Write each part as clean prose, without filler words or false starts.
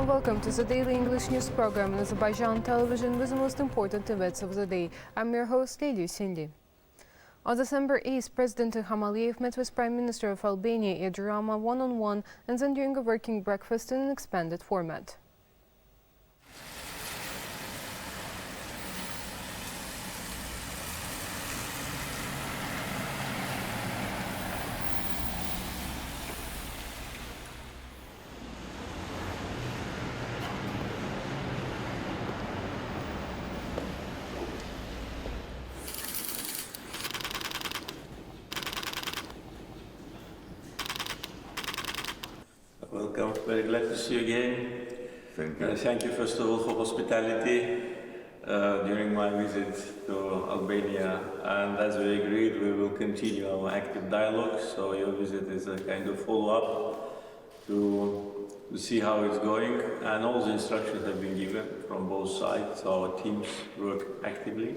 and welcome to the daily English news program on Azərbaycan Televiziya with the most important events of the day. I'm your host, Ilham. On December 8th, President Ilham met with Prime Minister of Albania, Rama, one-on-one and then during a working breakfast in an expanded format. Welcome, very glad to see you again. Thank you. Thank you first of all for hospitality during my visit to Albania, and as we agreed we will continue our active dialogue, so your visit is a kind of follow-up to see how it's going, and all the instructions have been given from both sides, so our teams work actively.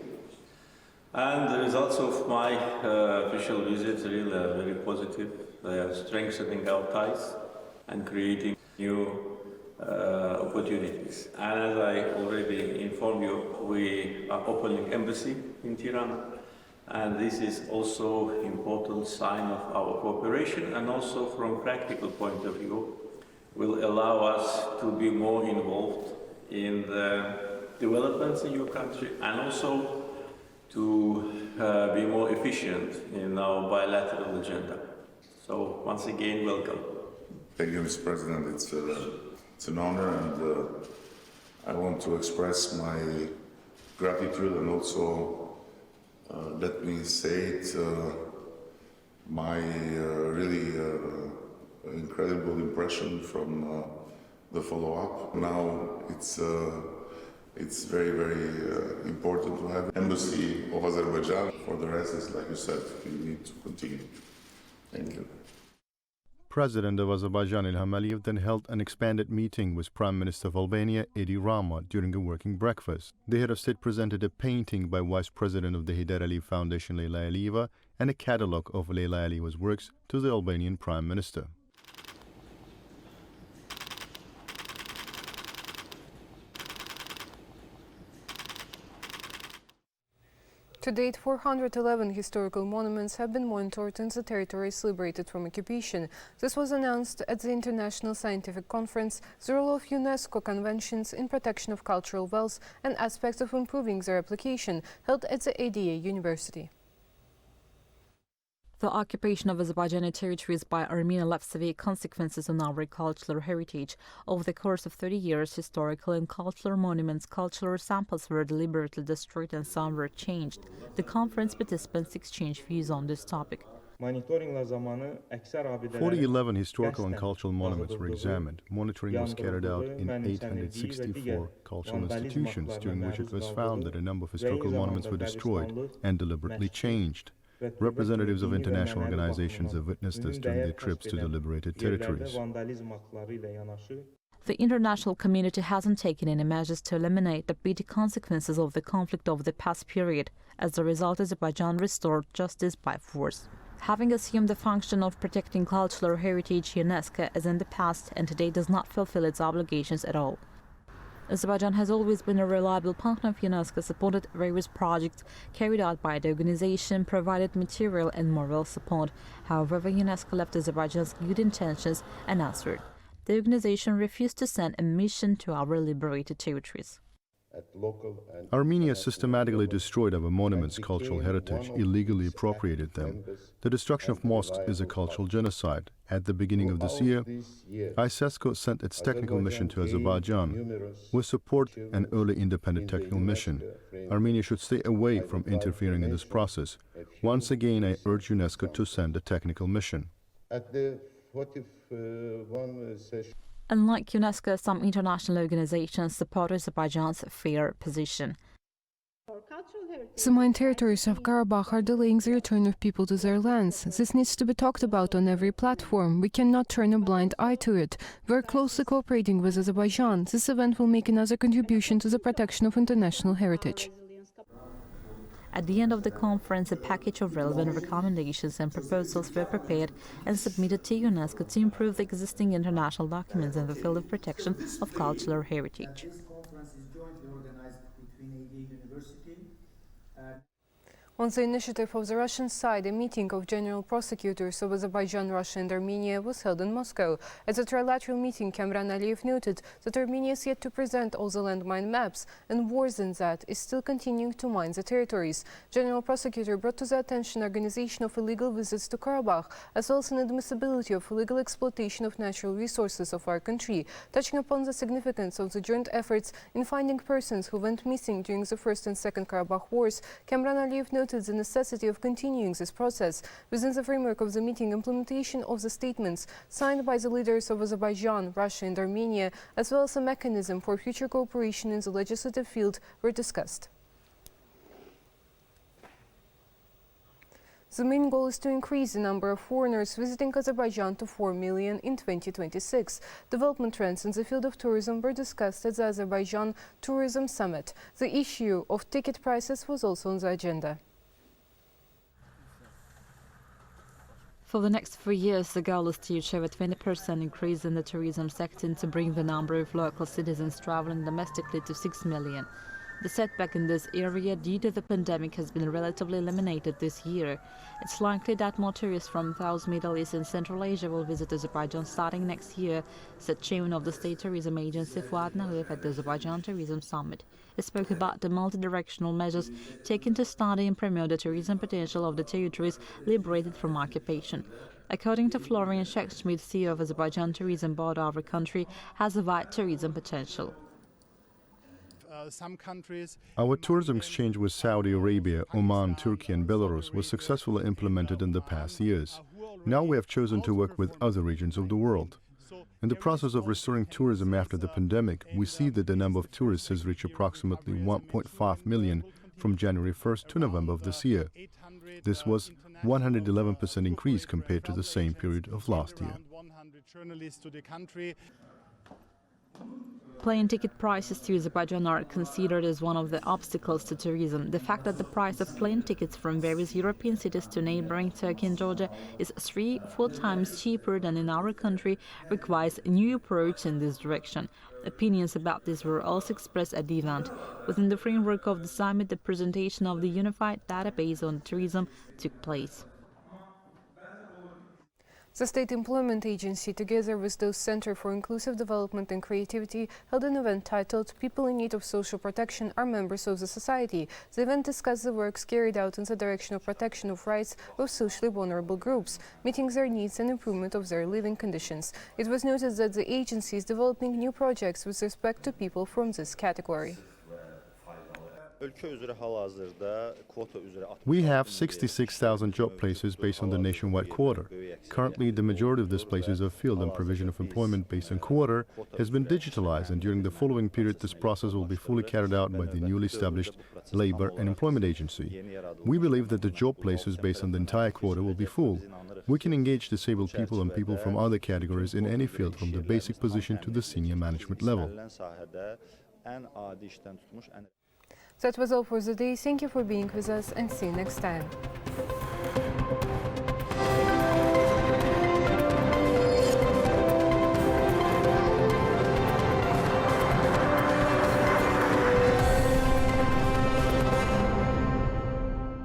And the results of my official visit really are very positive. They are strengthening our ties and creating new opportunities. And as I already informed you, we are opening embassy in Tirana, and this is also an important sign of our cooperation, and also from practical point of view will allow us to be more involved in the developments in your country, and also to be more efficient in our bilateral agenda. So once again, welcome. Thank you, Mr. President. It's an honor, and I want to express my gratitude, and also let me say it, my really incredible impression from the follow-up. Now it's very, very important to have an embassy of Azerbaijan. For the rest, is like you said, we need to continue. Thank you. President of Azerbaijan Ilham then held an expanded meeting with Prime Minister of Albania, Edi Rama, during a working breakfast. The head of state presented a painting by Vice President of the Heydar Aliyev Foundation, Leyla Aliyeva, and a catalogue of Leyla Aliyeva's works to the Albanian Prime Minister. To date, 411 historical monuments have been monitored in the territories liberated from occupation. This was announced at the International Scientific Conference, the role of UNESCO conventions in protection of cultural wealth and aspects of improving their application, held at the ADA University. The occupation of Azerbaijani territories by Armenia left severe consequences on our cultural heritage. Over the course of 30 years, historical and cultural monuments, cultural samples were deliberately destroyed and some were changed. The conference participants exchanged views on this topic. 4011 historical and cultural monuments were examined. Monitoring was carried out in 864 cultural institutions, during which it was found that a number of historical monuments were destroyed and deliberately changed. Representatives of international organizations have witnessed this during their trips to the liberated territories. The international community hasn't taken any measures to eliminate the bitter consequences of the conflict over the past period. As a result, Azerbaijan restored justice by force. Having assumed the function of protecting cultural heritage, UNESCO, as in the past, and today does not fulfill its obligations at all. Azerbaijan has always been a reliable partner of UNESCO, supported various projects carried out by the organization, provided material and moral support. However, UNESCO left Azerbaijan's good intentions unanswered. The organization refused to send a mission to our liberated territories. Armenia systematically destroyed our monuments' cultural heritage, illegally appropriated them. The destruction of mosques is a cultural genocide. At the beginning of this year, ISESCO sent its technical mission to Azerbaijan. We support an early independent technical mission. Armenia should stay away from interfering in this process. Once again, I urge UNESCO to send a technical mission. Unlike UNESCO, some international organizations support Azerbaijan's fair position. The mine territories of Karabakh are delaying the return of people to their lands. This needs to be talked about on every platform. We cannot turn a blind eye to it. We are closely cooperating with Azerbaijan. This event will make another contribution to the protection of international heritage. At the end of the conference, a package of relevant recommendations and proposals were prepared and submitted to UNESCO to improve the existing international documents in the field of protection of cultural heritage. On the initiative of the Russian side, a meeting of general prosecutors of Azerbaijan, Russia and Armenia was held in Moscow. At the trilateral meeting, Kamran Aliyev noted that Armenia is yet to present all the landmine maps and worse than that is still continuing to mine the territories. General prosecutor brought to the attention organization of illegal visits to Karabakh, as well as inadmissibility of illegal exploitation of natural resources of our country. Touching upon the significance of the joint efforts in finding persons who went missing during the First and Second Karabakh Wars, Kamran Aliyev noted the necessity of continuing this process. Within the framework of the meeting, implementation of the statements signed by the leaders of Azerbaijan, Russia and Armenia, as well as a mechanism for future cooperation in the legislative field, were discussed. The main goal is to increase the number of foreigners visiting Azerbaijan to 4 million in 2026. Development trends in the field of tourism were discussed at the Azerbaijan Tourism Summit. The issue of ticket prices was also on the agenda. For the next 3 years, the goal is to achieve a 20% increase in the tourism sector and to bring the number of local citizens traveling domestically to 6 million. The setback in this area due to the pandemic has been relatively eliminated this year. It's likely that more tourists from South, Middle East and Central Asia will visit Azerbaijan starting next year, said chairman of the State Tourism Agency Fuad Nahuev at the Azerbaiján Tourism Summit. He spoke about the multi-directional measures taken to study and promote the tourism potential of the territories liberated from occupation. According to Florian Shekschmidt, CEO of Azerbaiján Tourism Board, our country has a wide tourism potential. Our tourism exchange with Saudi Arabia, Oman, Turkey and Belarus was successfully implemented in the past years. Now we have chosen to work with other regions of the world. In the process of restoring tourism after the pandemic, we see that the number of tourists has reached approximately 1.5 million from January 1st to November of this year. This was 111% increase compared to the same period of last year. Plane ticket prices to Azerbaijan are considered as one of the obstacles to tourism. The fact that the price of plane tickets from various European cities to neighboring Turkey and Georgia is 3-4 times cheaper than in our country requires a new approach in this direction. Opinions about this were also expressed at the event. Within the framework of the summit, the presentation of the unified database on tourism took place. The State Employment Agency, together with the Center for Inclusive Development and Creativity, held an event titled People in Need of Social Protection are Members of the Society. The event discussed the works carried out in the direction of protection of rights of socially vulnerable groups, meeting their needs and improvement of their living conditions. It was noted that the agency is developing new projects with respect to people from this category. We have 66,000 job places based on the nationwide quota. Currently, the majority of these places are filled, and provision of employment based on quota has been digitalized, and during the following period this process will be fully carried out by the newly established Labor and Employment Agency. We believe that the job places based on the entire quota will be full. We can engage disabled people and people from other categories in any field from the basic position to the senior management level. That was all for the day. Thank you for being with us and see you next time.